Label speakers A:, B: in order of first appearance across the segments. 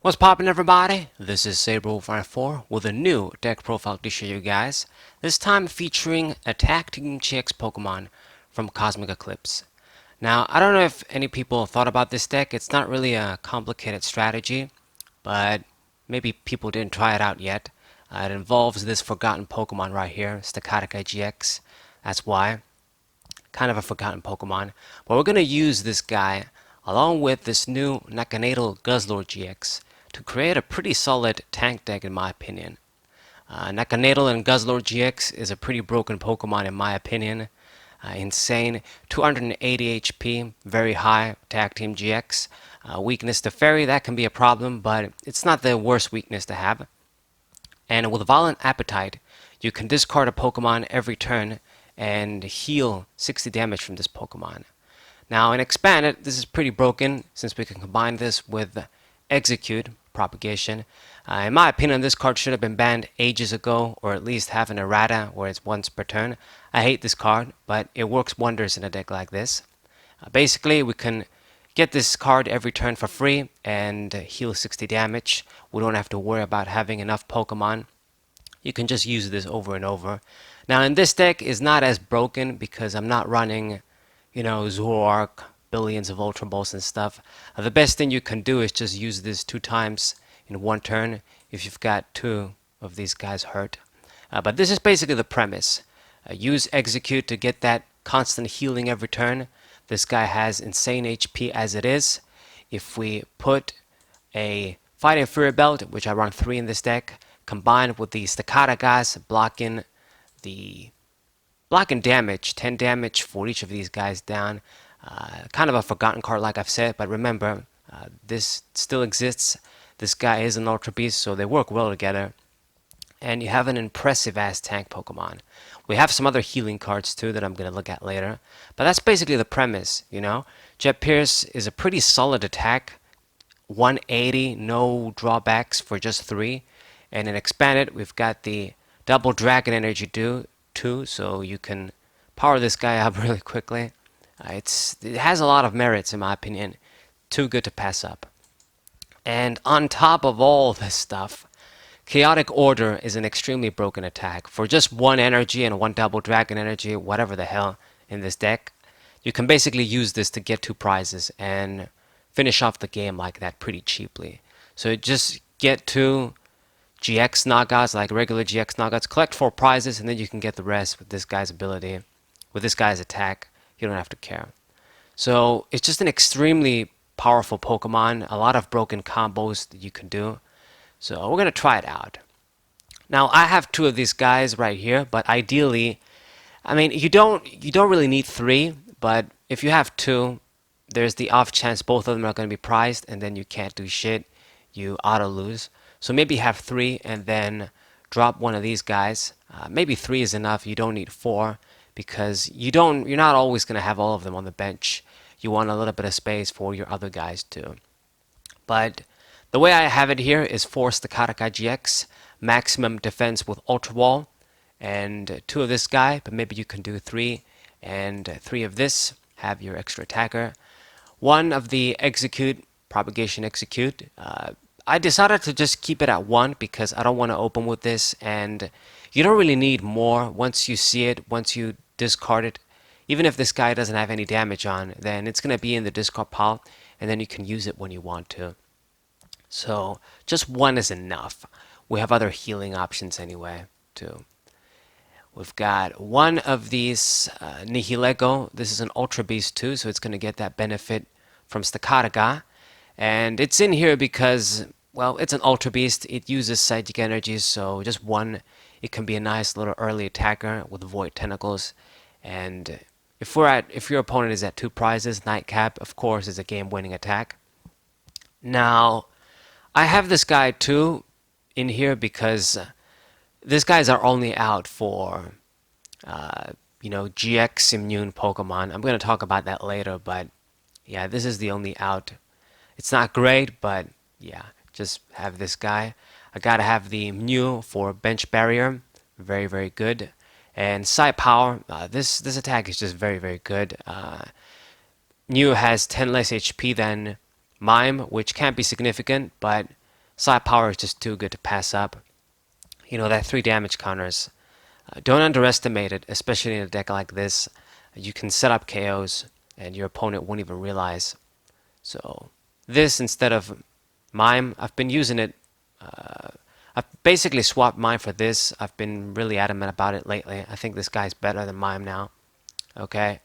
A: What's poppin', everybody? This is Saber54 with a new deck profile to show you guys. This time featuring a Tag Team GX Pokemon from Cosmic Eclipse. Now, I don't know if any people thought about this deck. It's not really a complicated strategy, but maybe people didn't try it out yet. It involves this forgotten Pokemon right here, Stakataka GX. That's why. Kind of a forgotten Pokemon. But we're going to use this guy along with this new Naganadel Guzzlord GX to create a pretty solid tank deck in my opinion. Naganadel and Guzzlord GX is a pretty broken Pokemon in my opinion. Insane, 280 HP, very high Tag Team GX. Weakness to Fairy, that can be a problem, but it's not the worst weakness to have. And with Violent Appetite, you can discard a Pokemon every turn and heal 60 damage from this Pokemon. Now in Expanded, this is pretty broken since we can combine this with Execute, Propagation. In my opinion, this card should have been banned ages ago, or at least have an errata where it's once per turn. I hate this card, but it works wonders in a deck like this. Basically, we can get this card every turn for free and heal 60 damage. We don't have to worry about having enough Pokemon. You can just use this over and over. Now in this deck is not as broken because I'm not running, Zoroark, billions of Ultra Balls and stuff. The best thing you can do is just use this 2 times in 1 turn if you've got 2 of these guys hurt. But this is basically the premise. Use Execute to get that constant healing every turn. This guy has insane HP as it is. If we put a Fighting Fury Belt, which I run 3 in this deck, combined with the Stakatakas blocking damage, 10 damage for each of these guys down. Kind of a forgotten card like I've said, but remember, this still exists. This guy is an Ultra Beast, so they work well together. And you have an impressive ass tank Pokemon. We have some other healing cards too that I'm going to look at later. But that's basically the premise, Jet Pierce is a pretty solid attack. 180, no drawbacks for just 3. And in Expanded, we've got the double Dragon Energy too, so you can power this guy up really quickly. It has a lot of merits in my opinion. Too good to pass up. And on top of all this stuff, Chaotic Order is an extremely broken attack. For just 1 energy and 1 double Dragon Energy, whatever the hell, in this deck, you can basically use this to get 2 prizes and finish off the game like that pretty cheaply. So just get 2 GX Nagas, like regular GX Nagas, collect 4 prizes, and then you can get the rest with this guy's ability, with this guy's attack. You don't have to care. So it's just an extremely powerful Pokemon, a lot of broken combos that you can do. So we're gonna try it out. Now I have 2 of these guys right here, but ideally, you don't really need 3, but if you have 2, there's the off chance both of them are gonna be prized, and then you can't do shit. You auto lose. So maybe have 3 and then drop 1 of these guys. Maybe 3 is enough. You don't need 4 because you're not always going to have all of them on the bench. You want a little bit of space for your other guys too. But the way I have it here is 4 Stakataka GX, maximum defense with Ultra Wall, and 2 of this guy, but maybe you can do 3 and 3 of this, have your extra attacker. 1 of the Execute, Propagation Execute. I decided to just keep it at 1 because I don't want to open with this, and you don't really need more. Once you see it, once you discard it, even if this guy doesn't have any damage on, then it's going to be in the discard pile, and then you can use it when you want to. So just 1 is enough. We have other healing options anyway too. We've got 1 of these Nihilego. This is an Ultra Beast too, so it's going to get that benefit from Stakataka. And it's in here because, well, it's an Ultra Beast. It uses Psychic Energies, so just 1, it can be a nice little early attacker with Void Tentacles. And if your opponent is at 2 prizes, Nightcap, of course, is a game-winning attack. Now, I have this guy too in here because these guys are only out for, GX immune Pokemon. I'm going to talk about that later, but yeah, this is the only out. It's not great, but yeah, just have this guy. I gotta have the Mew for bench barrier, very very good. And side power, this attack is just very very good. Mew has 10 less HP than Mime, which can't be significant, but Side power is just too good to pass up. You know, that 3 damage counters. Don't underestimate it, especially in a deck like this. You can set up KOs and your opponent won't even realize. So this instead of Mime, I've been using it. I've basically swapped Mime for this. I've been really adamant about it lately. I think this guy's better than Mime now. Okay.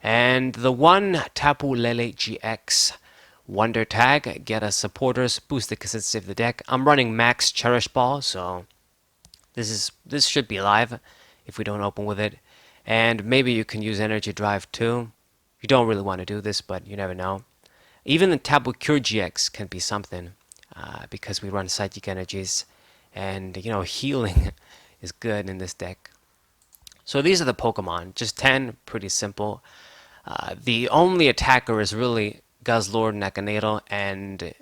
A: And the one Tapu Lele GX Wonder Tag, get us supporters, boost the consistency of the deck. I'm running Max Cherish Ball, so this should be live if we don't open with it. And maybe you can use Energy Drive too. You don't really want to do this, but you never know. Even the Tapu Cure GX can be something because we run Psychic Energies, and you know, healing is good in this deck. So these are the Pokemon, just 10, pretty simple. The only attacker is really Guzzlord, Naganadel, and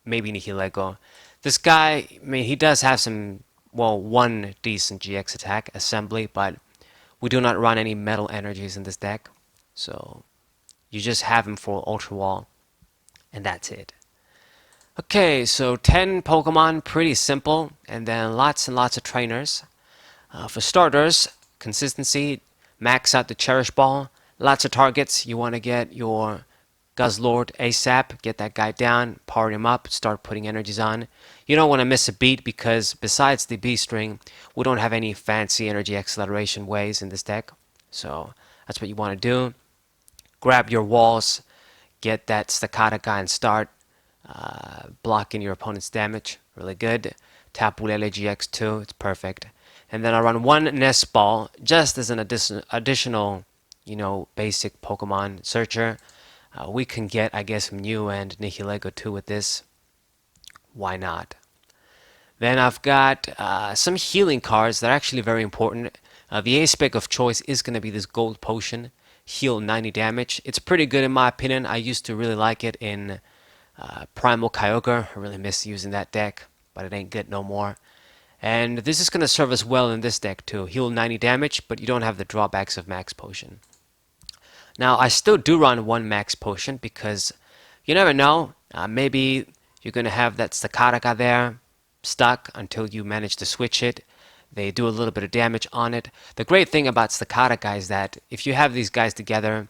A: maybe Nihilego. This guy, I mean, he does have some, well, one decent GX attack, Assembly, but we do not run any Metal Energies in this deck. So you just have him for Ultra Wall, and that's it. Okay, so 10 Pokemon, pretty simple, and then lots and lots of trainers. For starters, consistency, max out the Cherish Ball. Lots of targets. You want to get your Guzzlord ASAP, get that guy down, power him up, start putting energies on. You don't want to miss a beat because besides the B-string, we don't have any fancy energy acceleration ways in this deck. So that's what you want to do. Grab your walls, get that Stakataka and start blocking your opponent's damage. Really good. Tapu Lele GX2, it's perfect. And then I run one Nest Ball just as an additional, you know, basic Pokemon searcher. We can get, I guess, Mew and Nihilego too with this. Why not? Then I've got some healing cards that are actually very important. The A-spec of choice is going to be this Gold Potion. Heal 90 damage. It's pretty good in my opinion. I used to really like it in Primal Kyogre. I really miss using that deck, but it ain't good no more. And this is going to serve us well in this deck too. Heal 90 damage, but you don't have the drawbacks of Max Potion. Now, I still do run one Max Potion because you never know. Maybe you're going to have that Stakataka there stuck until you manage to switch it. They do a little bit of damage on it. The great thing about Stakataka is that if you have these guys together,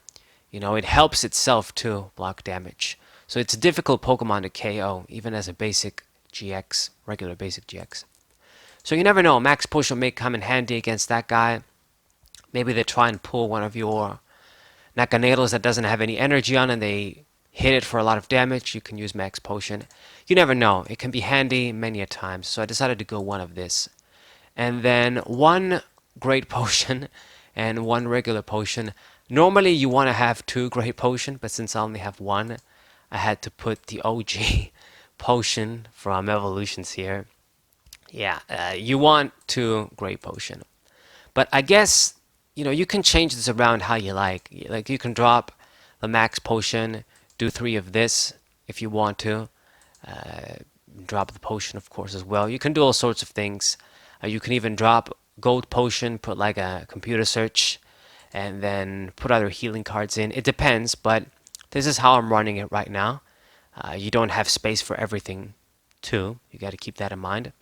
A: you know, it helps itself to block damage. So it's a difficult Pokemon to KO, even as a basic GX, regular basic GX. So you never know, Max Potion may come in handy against that guy. Maybe they try and pull one of your Naganadels that doesn't have any energy on and they hit it for a lot of damage. You can use Max Potion. You never know, it can be handy many a time. So I decided to go one of this. And then one Great Potion and one regular potion. Normally you want to have 2 Great Potion, but since I only have one, I had to put the OG potion from Evolutions here. Yeah, you want 2 Great Potion. But I guess, you know, you can change this around how you like. Like, you can drop the Max Potion, do 3 of this if you want to. Drop the potion, of course, as well. You can do all sorts of things. You can even drop Gold Potion, put like a computer search, and then put other healing cards in. It depends, but this is how I'm running it right now. You don't have space for everything, too. You got to keep that in mind.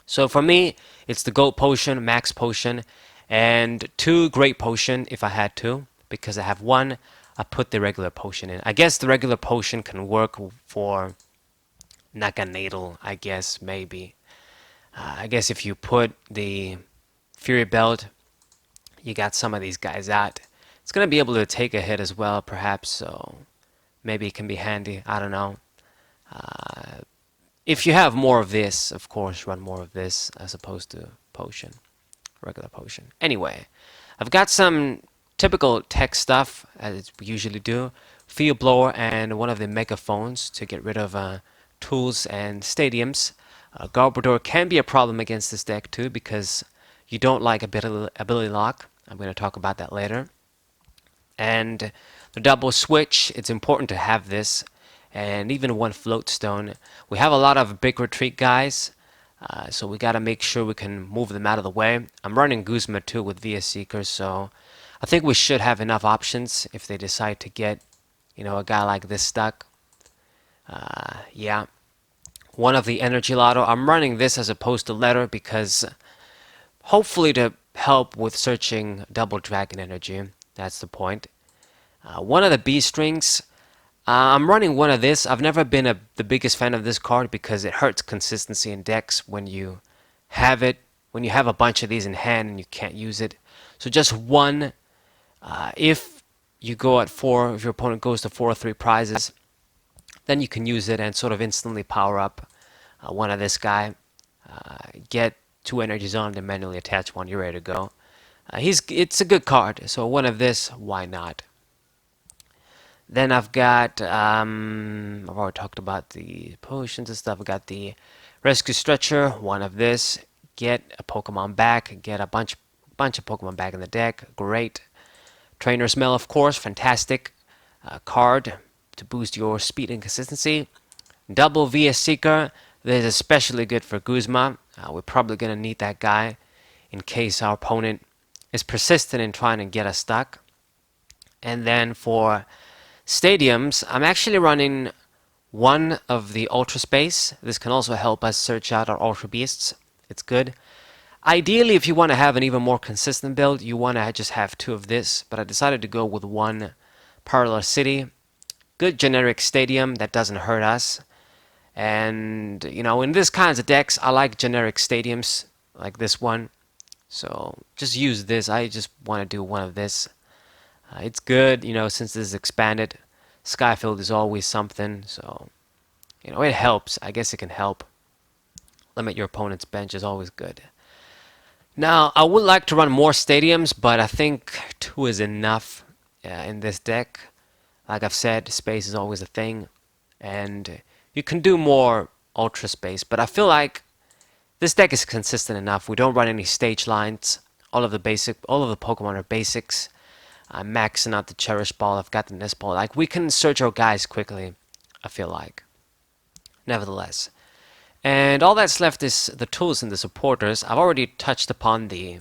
A: So for me, it's the Gold Potion, Max Potion, and 2 Great Potion if I had to. Because I have 1, I put the regular potion in. I guess the regular potion can work for Naganadel, I guess, maybe. I guess if you put the Fury Belt, you got some of these guys out. It's going to be able to take a hit as well, perhaps, so maybe it can be handy. I don't know. If you have more of this, of course, run more of this as opposed to potion, regular potion. Anyway, I've got some typical tech stuff, as we usually do. Field Blower and one of the megaphones to get rid of tools and stadiums. Garbodor can be a problem against this deck too because you don't like ability lock. I'm going to talk about that later. And the double switch, it's important to have this. And even one float stone. We have a lot of big retreat guys, so we got to make sure we can move them out of the way. I'm running Guzma too with VS Seekers, so I think we should have enough options if they decide to get, you know, a guy like this stuck. Yeah, one of the Energy Lotto. I'm running this as opposed to Letter because hopefully to help with searching double Dragon Energy. That's the point. One of the B strings. I'm running one of this. I've never been the biggest fan of this card because it hurts consistency in decks when you have it, when you have a bunch of these in hand and you can't use it. So just one. If you go at 4, if your opponent goes to 4 or 3 prizes, then you can use it and sort of instantly power up one of this guy. Get 2 energies on, then manually attach one. You're ready to go. It's a good card. So one of this, why not? Then I've got, I've already talked about the potions and stuff. I've got the Rescue Stretcher, one of this. Get a Pokemon back, get a bunch of Pokemon back in the deck. Great. Trainer's Mail, of course, fantastic card to boost your speed and consistency. Double VS Seeker, this is especially good for Guzma. We're probably going to need that guy in case our opponent is persistent in trying to get us stuck. And then for stadiums, I'm actually running one of the Ultra Space. This can also help us search out our Ultra Beasts. It's good. Ideally, if you want to have an even more consistent build, you want to just have 2 of this, but I decided to go with 1 Parallel City. Good generic stadium that doesn't hurt us. And, you know, in this kinds of decks, I like generic stadiums like this one. So just use this. I just want to do one of this. It's good, you know, since this is expanded. Skyfield is always something, so, you know, it helps. I guess it can help. Limit your opponent's bench is always good. Now, I would like to run more stadiums, but I think 2 is enough in this deck. Like I've said, space is always a thing, and you can do more Ultra Space, but I feel like this deck is consistent enough. We don't run any stage lines. All of the Pokemon are basics. I'm maxing out the Cherish Ball. I've got the Nest Ball. Like, we can search our guys quickly, I feel like. Nevertheless. And all that's left is the tools and the supporters. I've already touched upon the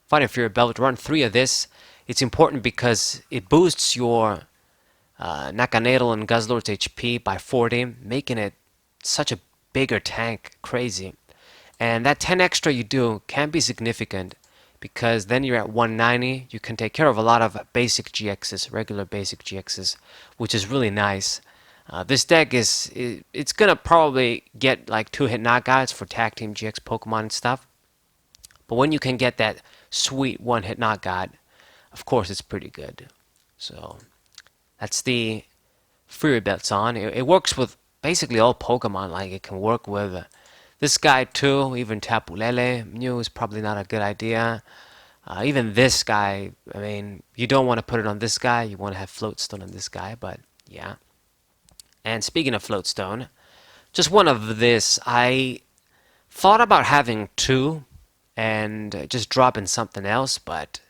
A: Fighting Fury Belt. Run 3 of this. It's important because it boosts your Naganadel and Guzzlord's HP by 40, making it such a bigger tank. Crazy. And that 10 extra you do can be significant, because then you're at 190. You can take care of a lot of basic GXs, regular basic GXs, which is really nice. This deck it's gonna probably get like 2-hit knockouts for tag team GX Pokemon and stuff. But when you can get that sweet 1-hit knockout, of course it's pretty good. So that's the Fury Belts on. It works with basically all Pokemon. Like, it can work with this guy too. Even Tapu Lele. Mew is probably not a good idea. Even this guy, I mean, you don't want to put it on this guy. You want to have Floatstone on this guy, but yeah. And speaking of Floatstone, just one of this. I thought about having 2 and just dropping something else, but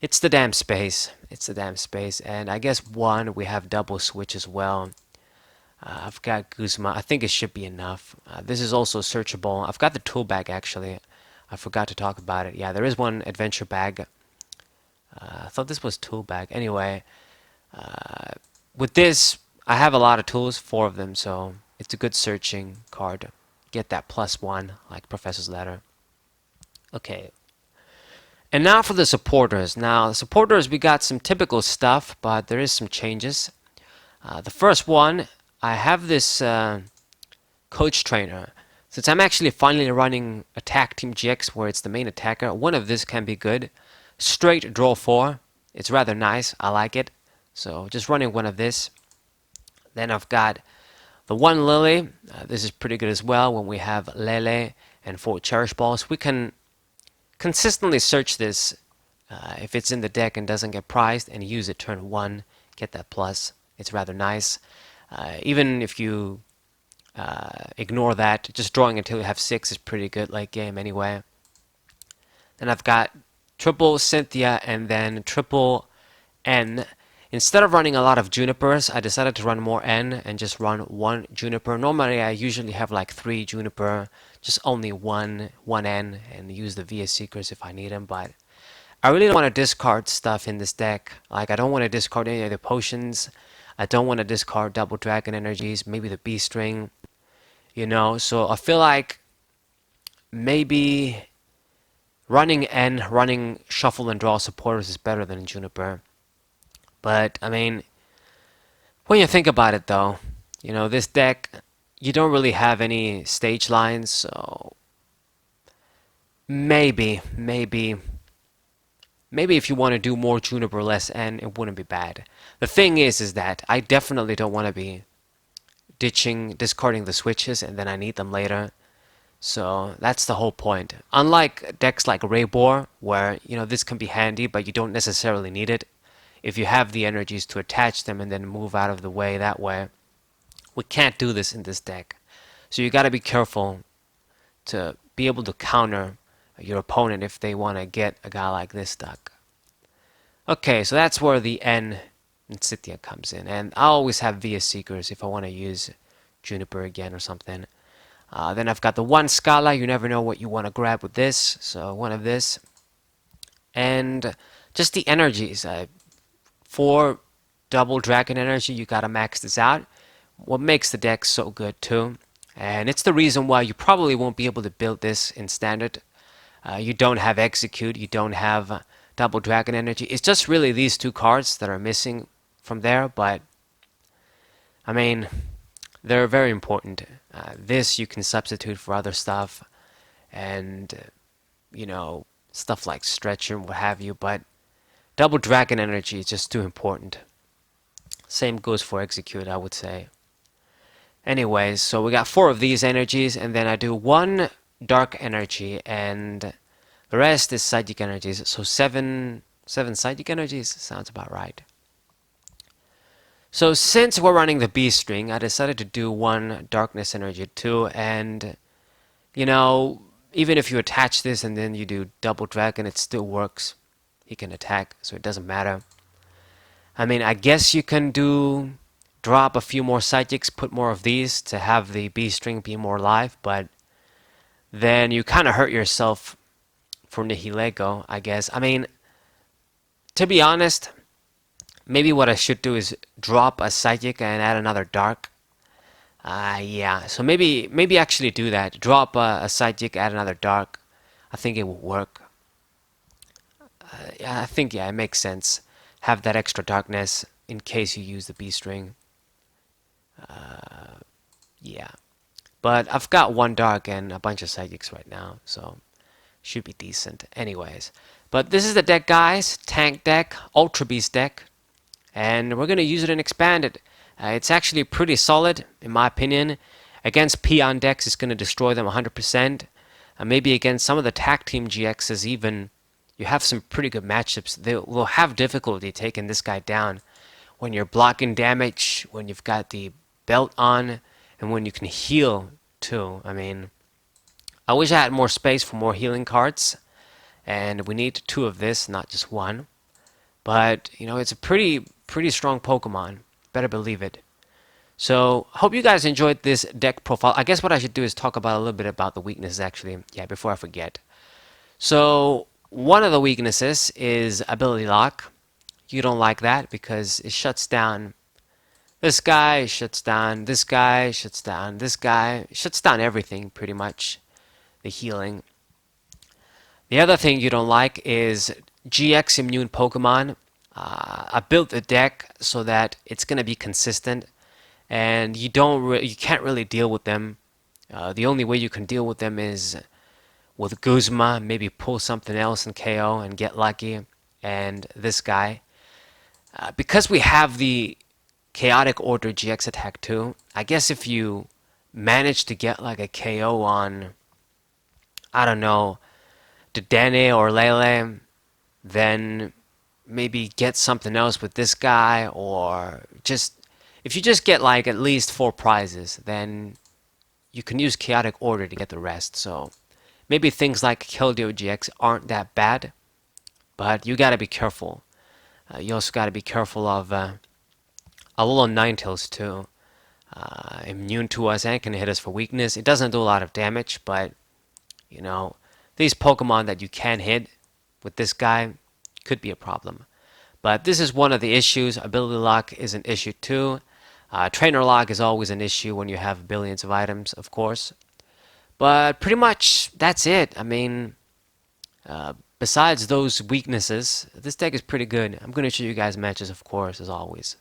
A: it's the damn space. It's the damn space. And I guess 1, we have double switch as well. I've got Guzma. I think it should be enough. This is also searchable. I've got the tool bag, actually. I forgot to talk about it. Yeah, there is one adventure bag. I thought this was tool bag. Anyway, with this, I have a lot of tools, 4 of them, so it's a good searching card. Get that +1, like Professor's Letter. Okay. And now for the supporters. Now, the supporters, we got some typical stuff, but there is some changes. The first one, I have this coach trainer. Since I'm actually finally running Attack Team GX where it's the main attacker, one of this can be good. Straight draw 4. It's rather nice. I like it. So just running one of this. Then I've got the 1 Lily. This is pretty good as well. When we have Lele and 4 Cherish Balls, we can consistently search this if it's in the deck and doesn't get prized, and use it turn 1. Get that plus. It's rather nice. Even if you ignore that, just drawing until you have 6 is pretty good late game anyway. Then I've got triple Cynthia and then triple N. Instead of running a lot of Junipers, I decided to run more N and just run 1 Juniper. Normally I usually have like 3 Juniper, just only one N, and use the VS Seekers if I need them, but I really don't want to discard stuff in this deck. Like, I don't want to discard any of the potions. I don't want to discard double dragon energies, maybe the B string. So I feel like maybe running shuffle and draw supporters is better than Juniper. But I mean, when you think about it though, this deck, you don't really have any stage lines, so maybe if you want to do more Juniper, less N, it wouldn't be bad. The thing is that I definitely don't want to be discarding the switches, and then I need them later. So that's the whole point. Unlike decks like Raybor, where this can be handy, but you don't necessarily need it. If you have the energies to attach them and then move out of the way that way, we can't do this in this deck. So you got to be careful to be able to counter your opponent if they want to get a guy like this stuck. Okay, so that's where the N Insignia comes in, and I always have Via Seekers if I want to use Juniper again or something. Then I've got the one Scala. You never know what you want to grab with this, so one of this. And just the energies. For double dragon energy, you gotta max this out. What makes the deck so good too, and it's the reason why you probably won't be able to build this in standard. You don't have execute, you don't have double dragon energy. It's just really these two cards that are missing from there, but I mean, they're very important. This you can substitute for other stuff, and stuff like stretcher and what have you, but double dragon energy is just too important. Same goes for execute, I would say. Anyways, so we got 4 of these energies, and then I do 1 dark energy, and the rest is psychic energies. So 7 psychic energies sounds about right. So since we're running the B string, I decided to do 1 darkness energy too, and even if you attach this and then you do double dragon, it still works. He can attack, so it doesn't matter. I mean, I guess you can drop a few more psychics, put more of these to have the B string be more live, but then you kind of hurt yourself for Nihilego, I guess. I mean, to be honest, maybe what I should do is drop a psychic and add another dark. Yeah, so maybe actually do that. Drop a psychic, add another dark. I think it will work. I think, yeah, it makes sense. Have that extra darkness in case you use the B string. Yeah. But I've got 1 dark and a bunch of psychics right now, so should be decent. Anyways. But this is the deck, guys. Tank deck, Ultra Beast deck. And we're going to use it and expand it. It's actually pretty solid, in my opinion. Against Peon decks, it's going to destroy them 100%. Maybe against some of the tag team GXs even, you have some pretty good matchups. They will have difficulty taking this guy down when you're blocking damage, when you've got the belt on, and when you can heal too. I mean, I wish I had more space for more healing cards, and we need 2 of this, not just 1. But, it's a pretty strong Pokemon. Better believe it. So, hope you guys enjoyed this deck profile. I guess what I should do is talk about a little bit about the weaknesses, actually. Yeah, before I forget. So, one of the weaknesses is ability lock. You don't like that because it shuts down this guy, shuts down this guy, shuts down this guy. It shuts down everything, pretty much. The healing. The other thing you don't like is GX immune Pokemon. I built the deck so that it's going to be consistent, and you can't really deal with them. The only way you can deal with them is with Guzma, maybe pull something else in KO and get lucky, and this guy. Because we have the Chaotic Order GX attack too, I guess if you manage to get like a KO on, I don't know, Dedenne or Lele, then maybe get something else with this guy, or if you just get like at least 4 prizes, then you can use Chaotic Order to get the rest. So maybe things like Keldeo GX aren't that bad, but you gotta be careful. You also gotta be careful of Alolan Ninetales too. Immune to us and can hit us for weakness. It doesn't do a lot of damage, but these Pokemon that you can hit with this guy could be a problem. But this is one of the issues. Ability lock is an issue too. Trainer lock is always an issue when you have billions of items, of course. But pretty much that's it. I mean, besides those weaknesses, this deck is pretty good. I'm going to show you guys matches, of course, as always.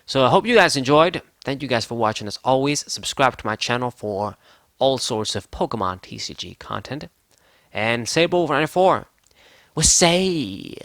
A: So I hope you guys enjoyed. Thank you guys for watching as always. Subscribe to my channel for all sorts of Pokemon TCG content. And Sable94, we'll say